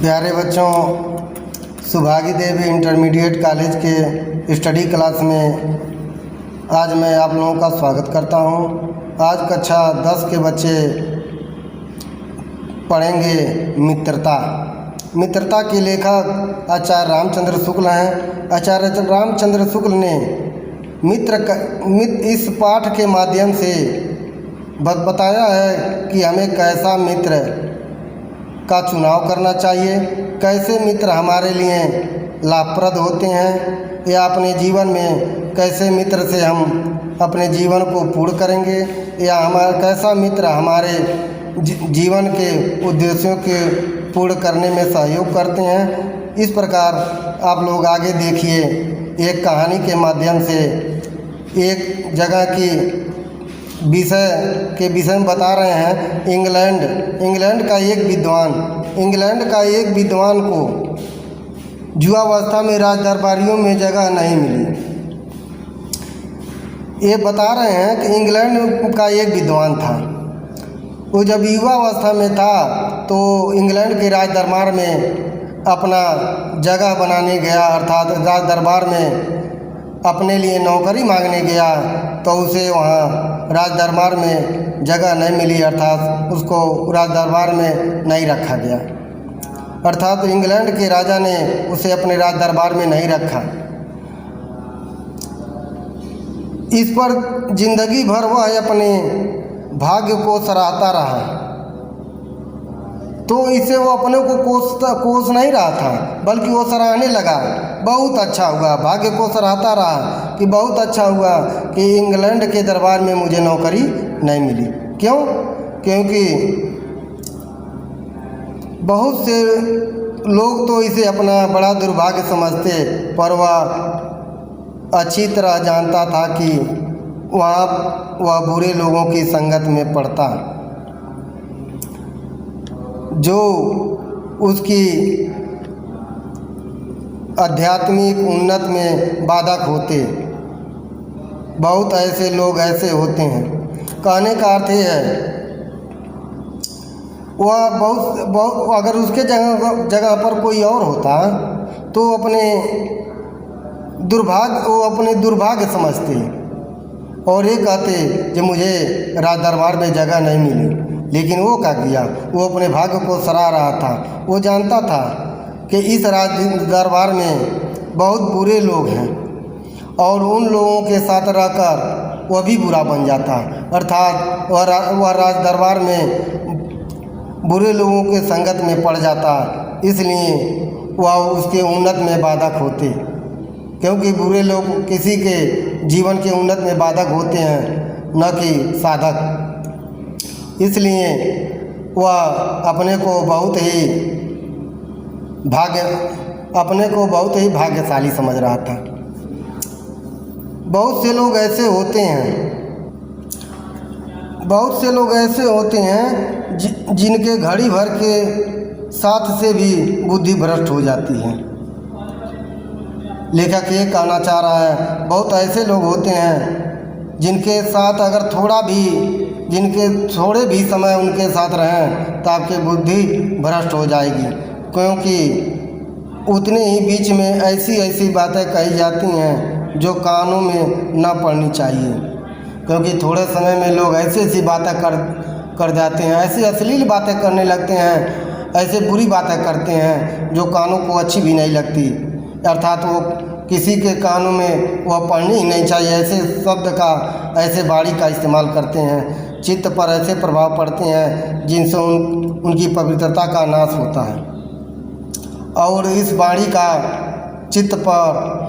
प्यारे बच्चों, सुभागी देवी intermediate college के स्टडी क्लास में आज मैं आप लोगों का स्वागत करता हूं। आज कक्षा 10 के बच्चे पढ़ेंगे मित्रता के लेखक आचार्य रामचंद्र शुक्ल हैं। आचार्य रामचंद्र शुक्ल ने इस पाठ के माध्यम से बताया है कि हमें कैसा मित्र का चुनाव करना चाहिए, कैसे मित्र हमारे लिए लाभप्रद होते हैं, या अपने जीवन में कैसे मित्र से हम अपने जीवन को पूर्ण करेंगे, या हमारा कैसा मित्र हमारे जीवन के उद्देश्यों के पूर्ण करने में सहयोग करते हैं। इस प्रकार आप लोग आगे देखिए, एक कहानी के माध्यम से एक जगह की विषय में बता रहे हैं। इंग्लैंड का एक विद्वान को युवावस्था में राज दरबारियों में जगह नहीं मिली। ये बता रहे हैं कि इंग्लैंड का एक विद्वान था, वो जब युवावस्था में था तो इंग्लैंड के राज दरबार में अपना जगह बनाने गया, अर्थात राज दरबार में अपने लिए नौकरी मांगने गया, तो उसे वहाँ राज दरबार में जगह नहीं मिली, अर्थात उसको राज दरबार में नहीं रखा गया। अर्थात इंग्लैंड के राजा ने उसे अपने राज दरबार में नहीं रखा। इस पर जिंदगी भर वह अपने भाग्य को सराहता रहा। तो इसे वो अपने को कोस नहीं रहा था, बल्कि वो सराहने लगा। बहुत अच्छा हुआ, भाग्य को सराहता रहा कि बहुत अच्छा हुआ कि इंग्लैंड के दरबार में मुझे नौकरी नहीं मिली। क्यों? क्योंकि बहुत से लोग तो इसे अपना बड़ा दुर्भाग्य समझते, पर वह अच्छी तरह जानता था कि वह बुरे लोगों की संगत में पड़ता, जो उसकी आध्यात्मिक उन्नत में बाधक होते। बहुत ऐसे लोग ऐसे होते हैं। कहने का अर्थ ये है, वह बहुत अगर उसके जगह पर कोई और होता तो अपने दुर्भाग्य समझते और ये कहते कि मुझे राज दरबार में जगह नहीं मिली। लेकिन वो क्या किया, वो अपने भाग्य को सराह रहा था। वो जानता था कि इस राज दरबार में बहुत बुरे लोग हैं और उन लोगों के साथ रहकर वह भी बुरा बन जाता, अर्थात वह राज दरबार में बुरे लोगों के संगत में पड़ जाता। इसलिए वह उसके उन्नत में बाधक होते, क्योंकि बुरे लोग किसी के जीवन के उन्नत में बाधक होते हैं, न कि साधक। इसलिए वह अपने को बहुत ही भाग्यशाली समझ रहा था। बहुत से लोग ऐसे होते हैं जिनके घड़ी भर के साथ से भी बुद्धि भ्रष्ट हो जाती है। लेखक ये कहना चाह रहा है, बहुत ऐसे लोग होते हैं जिनके साथ अगर थोड़े भी समय उनके साथ रहें तो आपकी बुद्धि भ्रष्ट हो जाएगी, क्योंकि उतने ही बीच में ऐसी बातें कही जाती हैं जो कानों में ना पड़नी चाहिए। क्योंकि थोड़े समय में लोग ऐसी बातें कर जाते हैं, ऐसी अश्लील बातें करने लगते हैं, ऐसे बुरी बातें करते हैं जो कानों को अच्छी भी नहीं लगती। अर्थात वो किसी के कानों में वह पढ़नी ही नहीं चाहिए। ऐसे शब्द का, ऐसे वाणी का इस्तेमाल करते हैं, चित्त पर ऐसे प्रभाव पड़ते हैं जिनसे उनकी पवित्रता का नाश होता है। और इस वाणी का चित्त पर,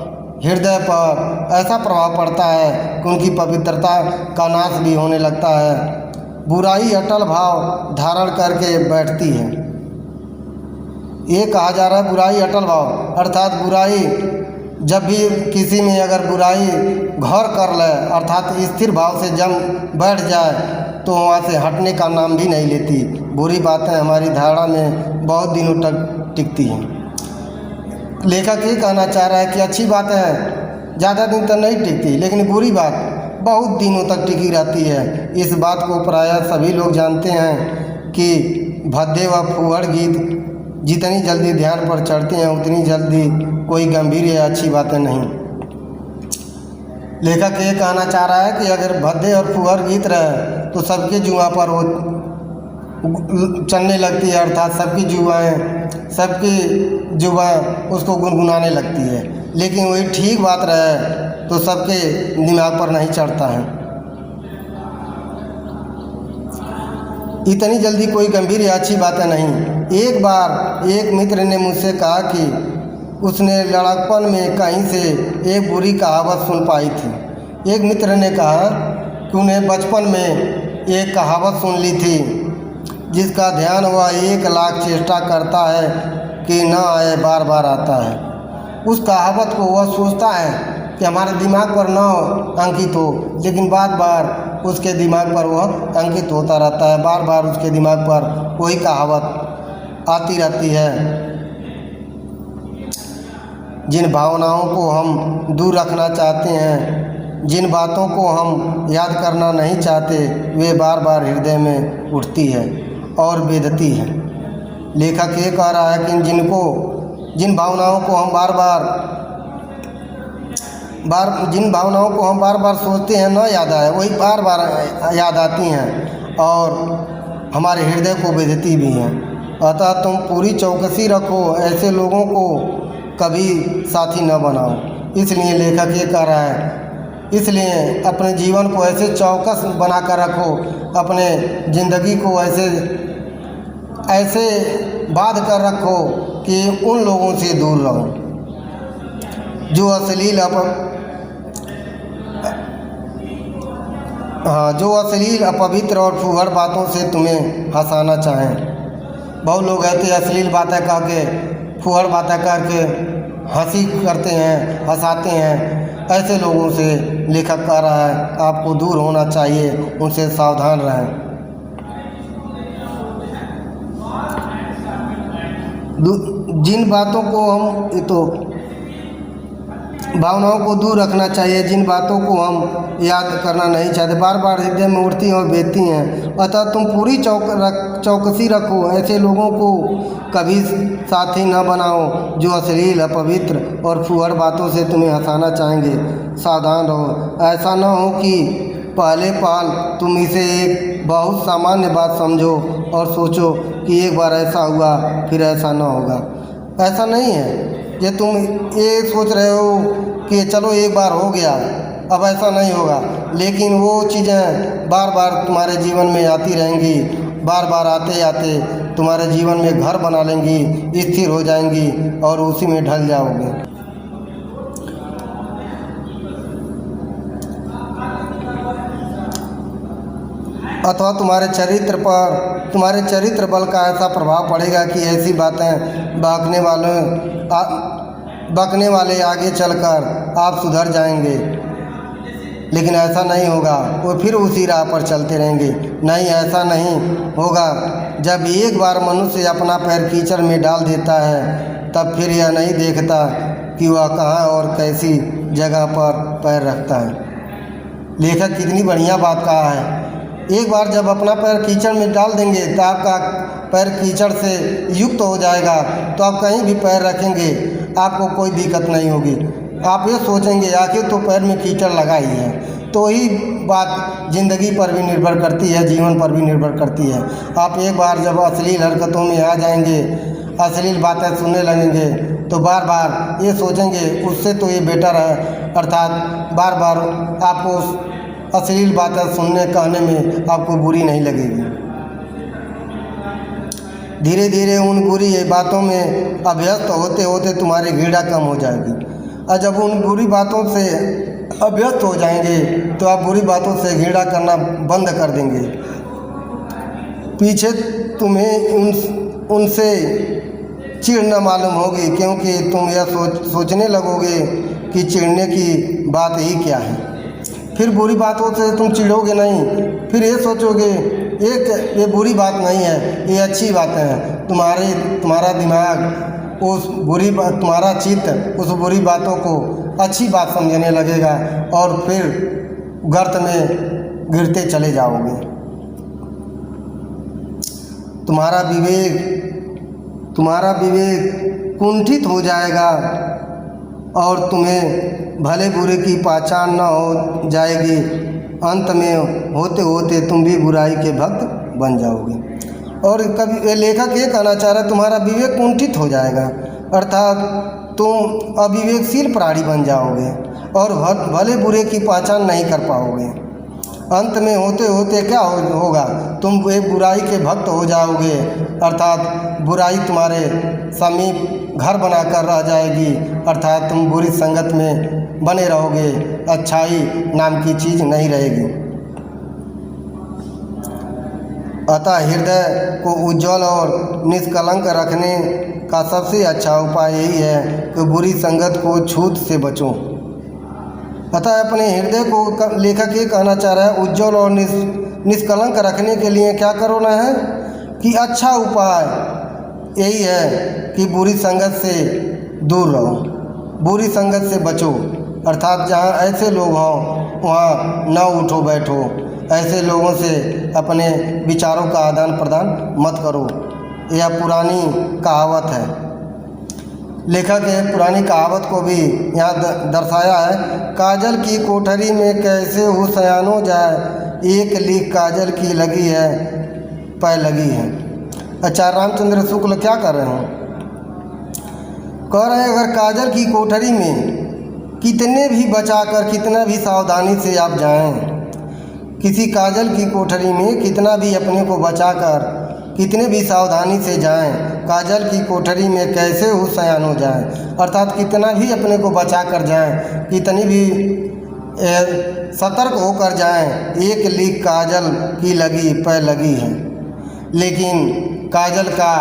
हृदय पर ऐसा प्रभाव पड़ता है कि उनकी पवित्रता का नाश भी होने लगता है। बुराई अटल भाव धारण करके बैठती है। ये कहा जा रहा है बुराई अटल भाव, अर्थात बुराई जब भी किसी में अगर बुराई घर कर ले, अर्थात स्थिर भाव से जम बैठ जाए, तो वहाँ से हटने का नाम भी नहीं लेती। बुरी बातें हमारी धारणा में बहुत दिनों तक टिकती हैं। लेखक ये कहना चाह रहा है कि अच्छी बातें ज़्यादा दिन तक नहीं टिकती, लेकिन बुरी बात बहुत दिनों तक टिकी रहती है। इस बात को प्रायः सभी लोग जानते हैं कि भद्दे व फूहड़ गीत जितनी जल्दी ध्यान पर चढ़ते हैं उतनी जल्दी कोई गंभीर या अच्छी बातें नहीं। लेखक ये कहना चाह रहा है कि अगर भद्दे और फुहर गीत रहे तो सबके जुआ पर वो चलने लगती है, अर्थात सबकी जुबां उसको गुनगुनाने लगती है। लेकिन वही ठीक बात रहे तो सबके दिमाग पर नहीं चढ़ता है। इतनी जल्दी कोई गंभीर या अच्छी बातें नहीं। एक बार एक मित्र ने मुझसे कहा कि उसने लड़कपन में कहीं से एक बुरी कहावत सुन पाई थी। एक मित्र ने कहा कि उन्हें बचपन में एक कहावत सुन ली थी जिसका ध्यान वह 1,00,000 चेष्टा करता है कि न आए, बार बार आता है। उस कहावत को वह सोचता है कि हमारे दिमाग पर न अंकित हो, लेकिन बार बार उसके दिमाग पर वह अंकित होता रहता है। बार बार उसके दिमाग पर वही कहावत आती रहती है। जिन भावनाओं को हम दूर रखना चाहते हैं, जिन बातों को हम याद करना नहीं चाहते, वे बार बार हृदय में उठती है और बेधती है। लेखक ये कह रहा है कि जिन भावनाओं को हम बार बार सोचते हैं न याद आए, वही बार बार याद आती हैं और हमारे हृदय को बेधती भी हैं। अतः तुम पूरी चौकसी रखो, ऐसे लोगों को कभी साथी न बनाओ। इसलिए लेखक ये कह रहा है, इसलिए अपने जीवन को ऐसे चौकस बना कर रखो, अपने ज़िंदगी को ऐसे बांध कर रखो कि उन लोगों से दूर रहो जो अश्लील अपवित्र और फूहड़ बातों से तुम्हें हंसाना चाहें। बहुत लोग ऐसे अश्लील बातें कह के, फूहड़ बातें करके हंसी करते हैं, हंसाते हैं। ऐसे लोगों से लेखक कह रहा है आपको दूर होना चाहिए, उनसे सावधान रहें। जिन बातों को भावनाओं को दूर रखना चाहिए, जिन बातों को हम याद करना नहीं चाहते, बार बार हृदय में उठती हैं और बेचती हैं। अतः तुम पूरी चौकसी रखो, ऐसे लोगों को कभी साथी न बनाओ जो अश्लील, अपवित्र और फूहड़ बातों से तुम्हें हंसाना चाहेंगे। सावधान रहो, ऐसा न हो कि पहले पल तुम इसे एक बहुत सामान्य बात समझो और सोचो कि एक बार ऐसा हुआ फिर ऐसा न होगा। ऐसा नहीं है। ये तुम ये सोच रहे हो कि चलो एक बार हो गया, अब ऐसा नहीं होगा, लेकिन वो चीज़ें बार बार तुम्हारे जीवन में आती रहेंगी। बार बार आते आते तुम्हारे जीवन में घर बना लेंगी, स्थिर हो जाएंगी और उसी में ढल जाओगे। अथवा तुम्हारे चरित्र बल का ऐसा प्रभाव पड़ेगा कि ऐसी बातें बकने वाले आगे चलकर आप सुधर जाएंगे। लेकिन ऐसा नहीं होगा, वो फिर उसी राह पर चलते रहेंगे। नहीं, ऐसा नहीं होगा। जब एक बार मनुष्य अपना पैर कीचड़ में डाल देता है तब फिर यह नहीं देखता कि वह कहाँ और कैसी जगह पर पैर रखता है। लेखक कितनी बढ़िया बात कहा है। एक बार जब अपना पैर कीचड़ में डाल देंगे तो आपका पैर कीचड़ से युक्त हो जाएगा, तो आप कहीं भी पैर रखेंगे आपको कोई दिक्कत नहीं होगी। आप ये सोचेंगे आखिर तो पैर में कीचड़ लगा ही है। तो ही बात ज़िंदगी पर भी निर्भर करती है, जीवन पर भी निर्भर करती है। आप एक बार जब अश्लील हरकतों में आ जाएंगे, अश्लील बातें सुनने लगेंगे, तो बार बार ये सोचेंगे उससे तो ये बेटर है, अर्थात बार बार आपको अश्लील बातें सुनने कहने में आपको बुरी नहीं लगेगी। धीरे धीरे उन बुरी बातों में अभ्यस्त होते होते तुम्हारी घृणा कम हो जाएगी। और जब उन बुरी बातों से अभ्यस्त हो जाएंगे तो आप बुरी बातों से घृणा करना बंद कर देंगे। पीछे तुम्हें उनसे चिढ़ न मालूम होगी, क्योंकि तुम यह सोचने लगोगे कि चिढ़ने की बात ही क्या है। फिर बुरी बातों से तुम चिढ़ोगे नहीं, फिर ये सोचोगे ये बुरी बात नहीं है, ये अच्छी बातें हैं। तुम्हारा दिमाग तुम्हारा चित्त उस बुरी बातों को अच्छी बात समझने लगेगा और फिर गर्त में गिरते चले जाओगे। तुम्हारा विवेक तुम्हारा विवेक कुंठित हो जाएगा और तुम्हें भले बुरे की पहचान न हो जाएगी। अंत में होते होते तुम भी बुराई के भक्त बन जाओगे। और कभी ये लेखक ये कहना चाह रहा है तुम्हारा विवेक कुंठित हो जाएगा, अर्थात तुम अविवेकशील प्राणी बन जाओगे और भले बुरे की पहचान नहीं कर पाओगे। अंत में होते होते क्या होगा, तुम एक बुराई के भक्त हो जाओगे, अर्थात बुराई तुम्हारे समीप घर बनाकर रह जाएगी, अर्थात तुम बुरी संगत में बने रहोगे, अच्छाई नाम की चीज़ नहीं रहेगी। अतः हृदय को उज्जवल और निष्कलंक रखने का सबसे अच्छा उपाय यही है कि बुरी संगत को छूत से बचो। अतः अपने हृदय को लेखक ये कहना चाह रहा है उज्जवल और निष्कलंक रखने के लिए क्या करना है कि अच्छा उपाय यही है कि बुरी संगत से दूर रहो, बुरी संगत से बचो, अर्थात जहाँ ऐसे लोग हों वहाँ न उठो बैठो, ऐसे लोगों से अपने विचारों का आदान प्रदान मत करो। यह पुरानी कहावत है। लेखक एक पुरानी कहावत को भी यहाँ दर्शाया है। काजल की कोठरी में कैसे हो सयानो जाए, एक लीक काजल की लगी है पै लगी है। आचार्य रामचंद्र शुक्ल क्या कर रहे हैं, कह रहे हैं अगर काजल की कोठरी में कितने भी बचाकर कितना भी सावधानी से आप जाएं, किसी काजल की कोठरी में कितना भी अपने को बचाकर कितने भी सावधानी से जाएं, काजल की कोठरी में कैसे हो सयान हो जाएं, अर्थात कितना भी अपने को बचा कर जाएं, कितनी भी सतर्क होकर जाएं, एक लीक काजल की लगी पै लगी है, लेकिन काजल का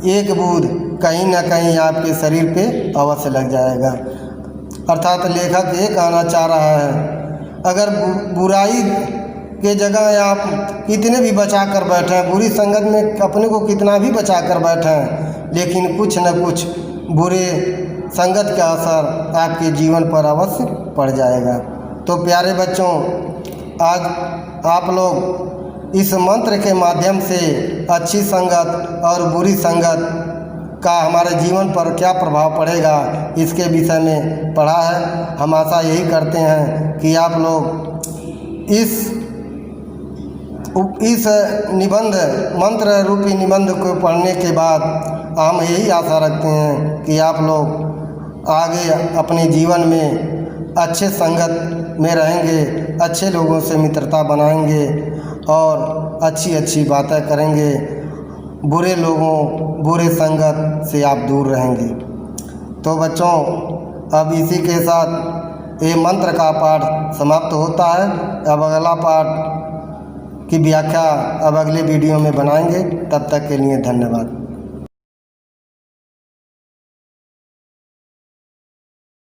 एक बूंद कहीं ना कहीं आपके शरीर पे अवश्य लग जाएगा। अर्थात लेखक ये कहना चाह रहा है अगर बुराई के जगह आप कितने भी बचा कर बैठें, बुरी संगत में अपने को कितना भी बचा कर बैठें, लेकिन कुछ न कुछ बुरे संगत का असर आपके जीवन पर अवश्य पड़ जाएगा। तो प्यारे बच्चों, आज आप लोग इस मंत्र के माध्यम से अच्छी संगत और बुरी संगत का हमारे जीवन पर क्या प्रभाव पड़ेगा इसके विषय में पढ़ा है। हम आशा यही करते हैं कि आप लोग इस निबंध मंत्र रूपी निबंध को पढ़ने के बाद हम यही आशा रखते हैं कि आप लोग आगे अपने जीवन में अच्छे संगत में रहेंगे, अच्छे लोगों से मित्रता बनाएंगे और अच्छी अच्छी बातें करेंगे, बुरे लोगों बुरे संगत से आप दूर रहेंगे। तो बच्चों, अब इसी के साथ ये मंत्र का पाठ समाप्त होता है। अब अगला पाठ की व्याख्या अब अगले वीडियो में बनाएंगे। तब तक के लिए धन्यवाद।